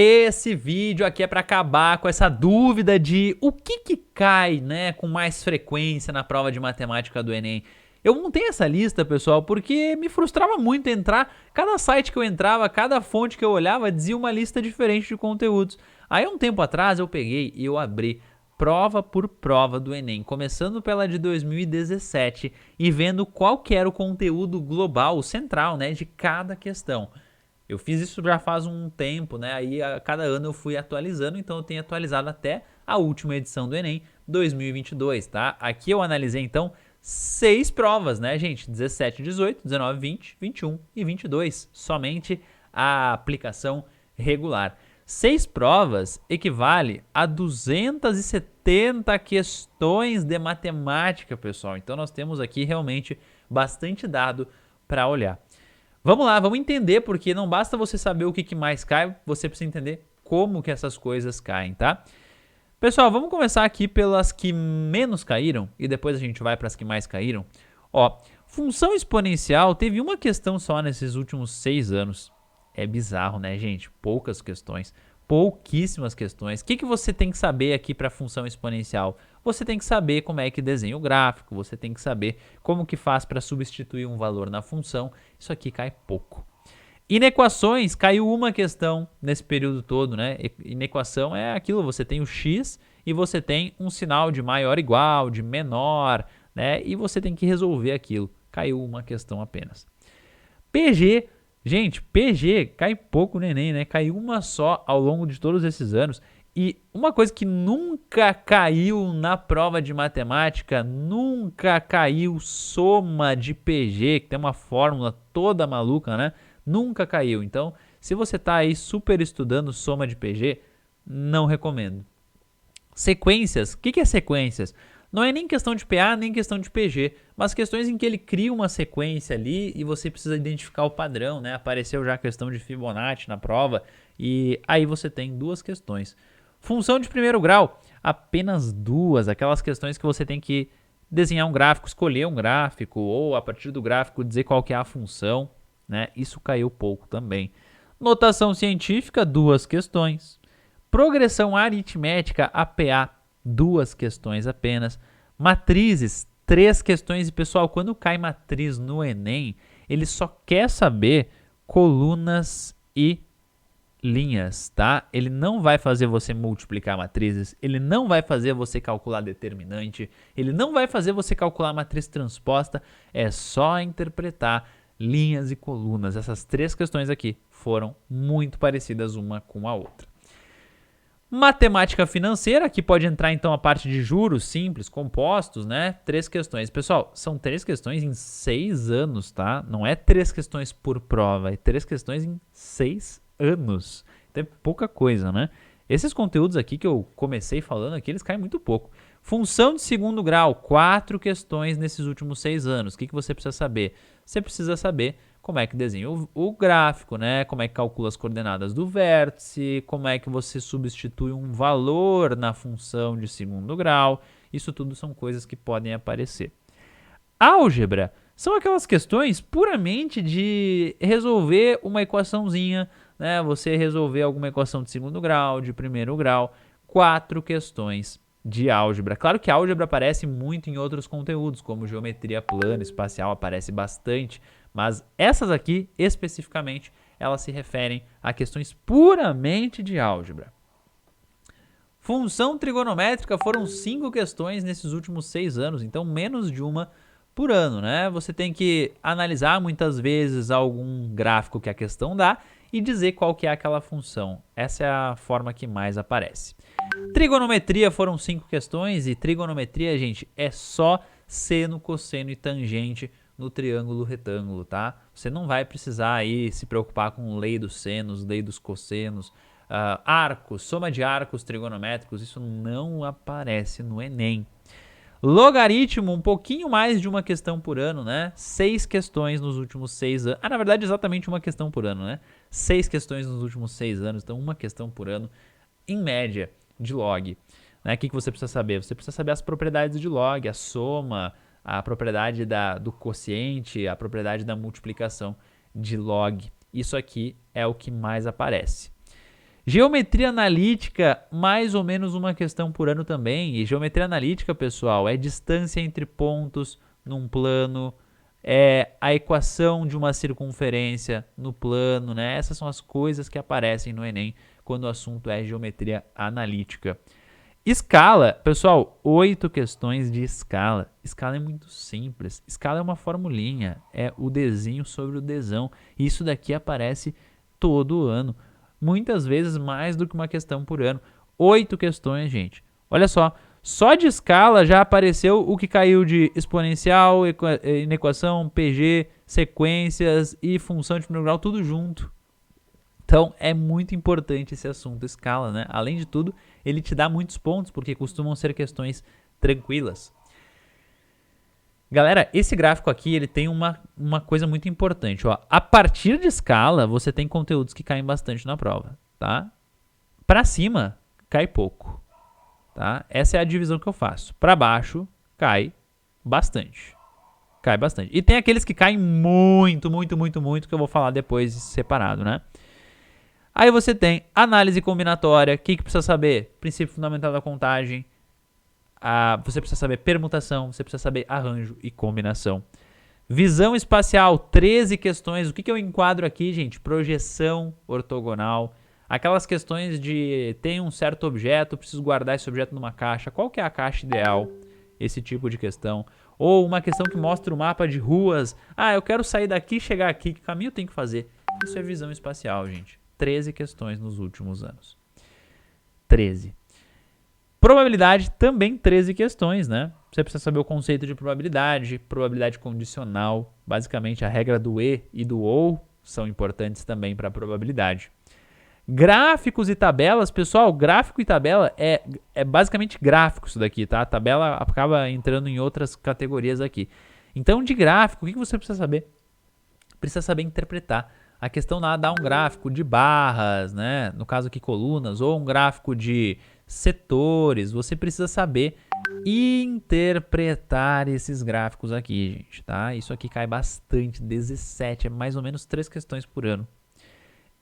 Esse vídeo aqui é para acabar com essa dúvida de o que cai, né, com mais frequência na prova de matemática do Enem. Eu montei essa lista, pessoal, porque me frustrava muito entrar. Cada site que eu entrava, cada fonte que eu olhava dizia uma lista diferente de conteúdos. Aí um tempo atrás eu peguei e eu abri prova por prova do Enem, começando pela de 2017 e vendo qual que era o conteúdo global, o central, né, de cada questão. Eu fiz isso já faz um tempo, né? Aí a cada ano eu fui atualizando, então eu tenho atualizado até a última edição do Enem 2022, tá? Aqui eu analisei então 6 provas, né, gente? 17, 18, 19, 20, 21 e 22, somente a aplicação regular. 6 provas equivale a 270 questões de matemática, pessoal. Então nós temos aqui realmente bastante dado para olhar. Vamos lá, vamos entender, porque não basta você saber o que mais cai, você precisa entender como que essas coisas caem, tá? Pessoal, vamos começar aqui pelas que menos caíram e depois a gente vai para as que mais caíram. Ó, função exponencial teve uma questão só nesses últimos 6 anos. É bizarro, né, gente? Poucas questões. Pouquíssimas questões. O que você tem que saber aqui para função exponencial? Você tem que saber como é que desenha o gráfico, você tem que saber como que faz para substituir um valor na função. Isso aqui cai pouco. Inequações, caiu uma questão nesse período todo, né? Inequação é aquilo, você tem o x e você tem um sinal de maior ou igual, de menor, né? E você tem que resolver aquilo. Caiu uma questão apenas. PG, gente, PG cai pouco no Enem, né? Caiu uma só ao longo de todos esses anos. E uma coisa que nunca caiu na prova de matemática, nunca caiu soma de PG, que tem uma fórmula toda maluca, né? Nunca caiu. Então, se você está aí super estudando soma de PG, não recomendo. Sequências, o que é sequências? Não é nem questão de PA, nem questão de PG, mas questões em que ele cria uma sequência ali e você precisa identificar o padrão, né? Apareceu já a questão de Fibonacci na prova e aí você tem duas questões. Função de primeiro grau, apenas duas, aquelas questões que você tem que desenhar um gráfico, escolher um gráfico ou a partir do gráfico dizer qual que é a função, né? Isso caiu pouco também. Notação científica, duas questões. Progressão aritmética, APA, duas questões apenas. Matrizes, 3 questões. E pessoal, quando cai matriz no Enem, ele só quer saber colunas e linhas, tá? Ele não vai fazer você multiplicar matrizes, ele não vai fazer você calcular determinante, ele não vai fazer você calcular matriz transposta, é só interpretar linhas e colunas. Essas 3 questões aqui foram muito parecidas uma com a outra. Matemática financeira, aqui pode entrar então a parte de juros simples, compostos, né? 3 questões. Pessoal, são 3 questões em 6 anos, tá? Não é 3 questões por prova, é 3 questões em 6 anos. Então é pouca coisa, né? Esses conteúdos aqui que eu comecei falando aqui, eles caem muito pouco. Função de segundo grau, 4 questões nesses últimos 6 anos. O que você precisa saber? Você precisa saber como é que desenha o gráfico, né? Como é que calcula as coordenadas do vértice, como é que você substitui um valor na função de segundo grau. Isso tudo são coisas que podem aparecer. Álgebra são aquelas questões puramente de resolver uma equaçãozinha, né? Você resolver alguma equação de segundo grau, de primeiro grau, 4 questões de álgebra. Claro que a álgebra aparece muito em outros conteúdos, como geometria plana, espacial, aparece bastante, mas essas aqui, especificamente, elas se referem a questões puramente de álgebra. Função trigonométrica foram 5 questões nesses últimos 6 anos, então menos de uma por ano, né? Você tem que analisar muitas vezes algum gráfico que a questão dá e dizer qual que é aquela função. Essa é a forma que mais aparece. Trigonometria foram 5 questões e trigonometria, gente, é só seno, cosseno e tangente no triângulo retângulo, tá? Você não vai precisar aí se preocupar com lei dos senos, lei dos cossenos, arcos, soma de arcos trigonométricos, isso não aparece no Enem. Logaritmo, um pouquinho mais de uma questão por ano, né? 6 questões nos últimos 6 anos. Na verdade, exatamente uma questão por ano, né? 6 questões nos últimos 6 anos, então uma questão por ano, em média, de log. Né? O que você precisa saber? Você precisa saber as propriedades de log, a soma, a propriedade do quociente, a propriedade da multiplicação de log. Isso aqui é o que mais aparece. Geometria analítica, mais ou menos uma questão por ano também. E geometria analítica, pessoal, é distância entre pontos num plano, é a equação de uma circunferência no plano, né? Essas são as coisas que aparecem no Enem quando o assunto é geometria analítica. Escala, pessoal, 8 questões de escala. Escala é muito simples. Escala é uma formulinha, é o desenho sobre o desão. Isso daqui aparece todo ano. Muitas vezes mais do que uma questão por ano. 8 questões, gente. Olha só de escala já apareceu o que caiu de exponencial, inequação, PG, sequências e função de primeiro grau, tudo junto. Então, é muito importante esse assunto escala, né? Além de tudo, ele te dá muitos pontos, porque costumam ser questões tranquilas. Galera, esse gráfico aqui, ele tem uma coisa muito importante, ó. A partir de escala, você tem conteúdos que caem bastante na prova, tá? Para cima, cai pouco, tá? Essa é a divisão que eu faço. Para baixo, cai bastante. Cai bastante. E tem aqueles que caem muito, que eu vou falar depois separado, né? Aí você tem análise combinatória. O que precisa saber? Princípio fundamental da contagem. Você precisa saber permutação. Você precisa saber arranjo e combinação. Visão espacial, 13 questões. O que eu enquadro aqui, gente? Projeção ortogonal. Aquelas questões de tem um certo objeto, preciso guardar esse objeto numa caixa. Qual que é a caixa ideal? Esse tipo de questão. Ou uma questão que mostra o mapa de ruas. Eu quero sair daqui e chegar aqui. Que caminho eu tenho que fazer? Isso é visão espacial, gente. 13 questões nos últimos anos. 13. Probabilidade, também 13 questões, né? Você precisa saber o conceito de probabilidade, probabilidade condicional. Basicamente, a regra do e do ou são importantes também para a probabilidade. Gráficos e tabelas, pessoal, gráfico e tabela é basicamente gráfico isso daqui, tá? A tabela acaba entrando em outras categorias aqui. Então, de gráfico, o que você precisa saber? Precisa saber interpretar. A questão lá dá um gráfico de barras, né? No caso aqui colunas, ou um gráfico de setores. Você precisa saber interpretar esses gráficos aqui, gente, tá? Isso aqui cai bastante, 17, é mais ou menos 3 questões por ano.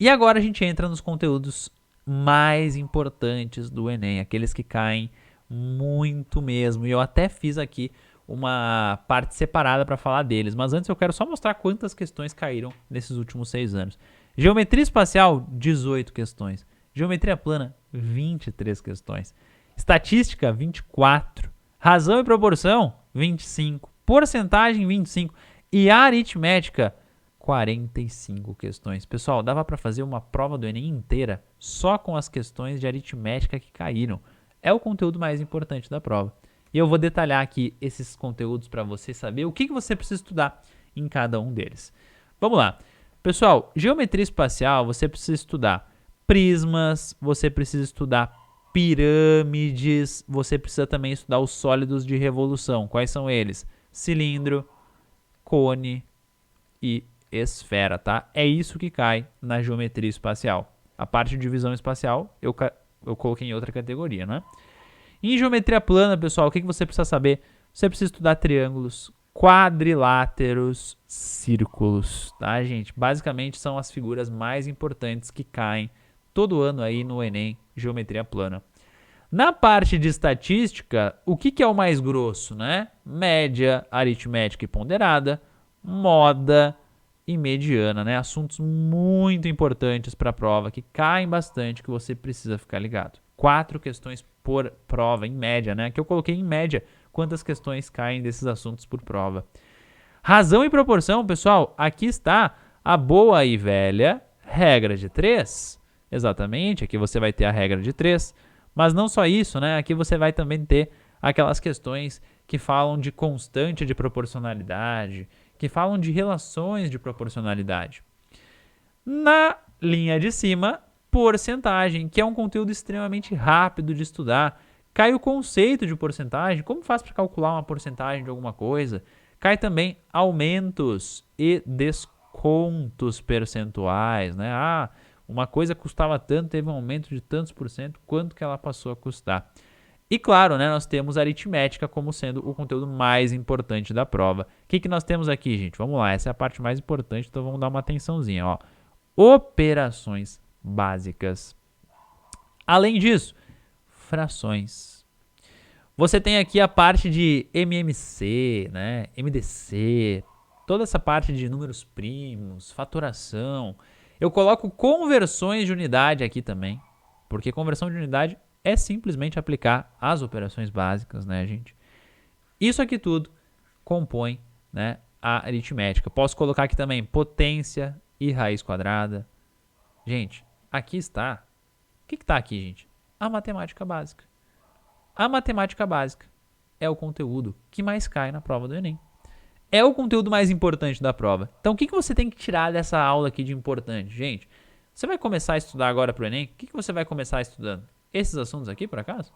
E agora a gente entra nos conteúdos mais importantes do Enem, aqueles que caem muito mesmo. E eu até fiz aqui uma parte separada para falar deles, mas antes eu quero só mostrar quantas questões caíram nesses últimos 6 anos. Geometria espacial, 18 questões. Geometria plana, 23 questões. Estatística, 24. Razão e proporção, 25. Porcentagem, 25. E aritmética, 45 questões. Pessoal, dava para fazer uma prova do Enem inteira só com as questões de aritmética que caíram. É o conteúdo mais importante da prova. E eu vou detalhar aqui esses conteúdos para você saber o que você precisa estudar em cada um deles. Vamos lá. Pessoal, geometria espacial, você precisa estudar prismas, você precisa estudar pirâmides, você precisa também estudar os sólidos de revolução. Quais são eles? Cilindro, cone e esfera, tá? É isso que cai na geometria espacial. A parte de visão espacial eu coloquei em outra categoria, né? Em geometria plana, pessoal, o que você precisa saber? Você precisa estudar triângulos, quadriláteros, círculos, tá, gente? Basicamente são as figuras mais importantes que caem todo ano aí no Enem, geometria plana. Na parte de estatística, o que é o mais grosso, né? Média, aritmética e ponderada, moda e mediana, né? Assuntos muito importantes para a prova, que caem bastante, que você precisa ficar ligado. 4 questões por prova, em média, né? Que eu coloquei em média quantas questões caem desses assuntos por prova. Razão e proporção, pessoal, aqui está a boa e velha regra de 3. Exatamente, aqui você vai ter a regra de 3. Mas não só isso, né? Aqui você vai também ter aquelas questões que falam de constante de proporcionalidade, que falam de relações de proporcionalidade. Na linha de cima, porcentagem, que é um conteúdo extremamente rápido de estudar. Cai o conceito de porcentagem, como faz para calcular uma porcentagem de alguma coisa. Cai também aumentos e descontos percentuais, né? Uma coisa custava tanto, teve um aumento de tantos por cento, quanto que ela passou a custar. E claro, né, nós temos aritmética como sendo o conteúdo mais importante da prova. O que nós temos aqui, gente? Vamos lá, essa é a parte mais importante, então vamos dar uma atençãozinha, ó. Operações básicas. Além disso, frações. Você tem aqui a parte de MMC, né, MDC, toda essa parte de números primos, fatoração. Eu coloco conversões de unidade aqui também, porque conversão de unidade é simplesmente aplicar as operações básicas, né, gente? Isso aqui tudo compõe, né, a aritmética. Posso colocar aqui também potência e raiz quadrada. Gente, aqui está. O que está aqui, gente? A matemática básica. A matemática básica é o conteúdo que mais cai na prova do Enem. É o conteúdo mais importante da prova. Então, o que você tem que tirar dessa aula aqui de importante? Gente, você vai começar a estudar agora para o Enem? O que você vai começar estudando? Esses assuntos aqui, por acaso?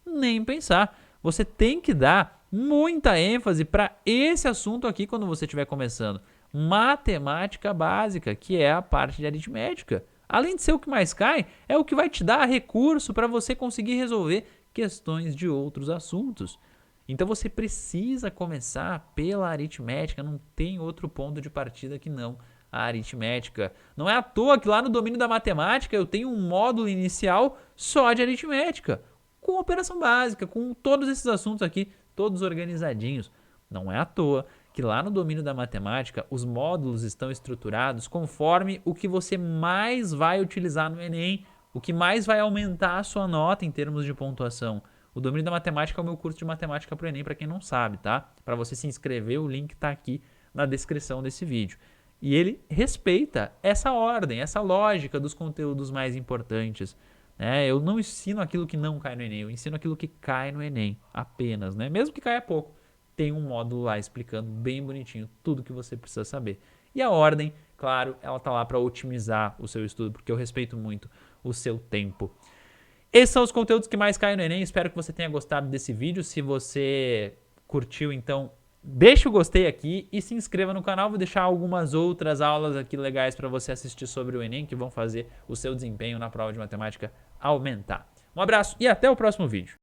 Nem pensar. Você tem que dar muita ênfase para esse assunto aqui quando você estiver começando. Matemática básica, que é a parte de aritmética. Além de ser o que mais cai, é o que vai te dar recurso para você conseguir resolver questões de outros assuntos. Então você precisa começar pela aritmética, não tem outro ponto de partida que não a aritmética. Não é à toa que lá no domínio da matemática eu tenho um módulo inicial só de aritmética, com operação básica, com todos esses assuntos aqui, todos organizadinhos. Não é à toa que lá no domínio da matemática os módulos estão estruturados conforme o que você mais vai utilizar no Enem, o que mais vai aumentar a sua nota em termos de pontuação. O domínio da matemática é o meu curso de matemática para o Enem, para quem não sabe, tá? Para você se inscrever, o link está aqui na descrição desse vídeo. E ele respeita essa ordem, essa lógica dos conteúdos mais importantes. Eu não ensino aquilo que não cai no Enem, eu ensino aquilo que cai no Enem apenas, né? Mesmo que caia pouco, tem um módulo lá explicando bem bonitinho tudo que você precisa saber. E a ordem, claro, ela tá lá para otimizar o seu estudo, porque eu respeito muito o seu tempo. Esses são os conteúdos que mais caem no Enem, espero que você tenha gostado desse vídeo. Se você curtiu, então deixa o gostei aqui e se inscreva no canal. Vou deixar algumas outras aulas aqui legais para você assistir sobre o Enem, que vão fazer o seu desempenho na prova de matemática aumentar. Um abraço e até o próximo vídeo.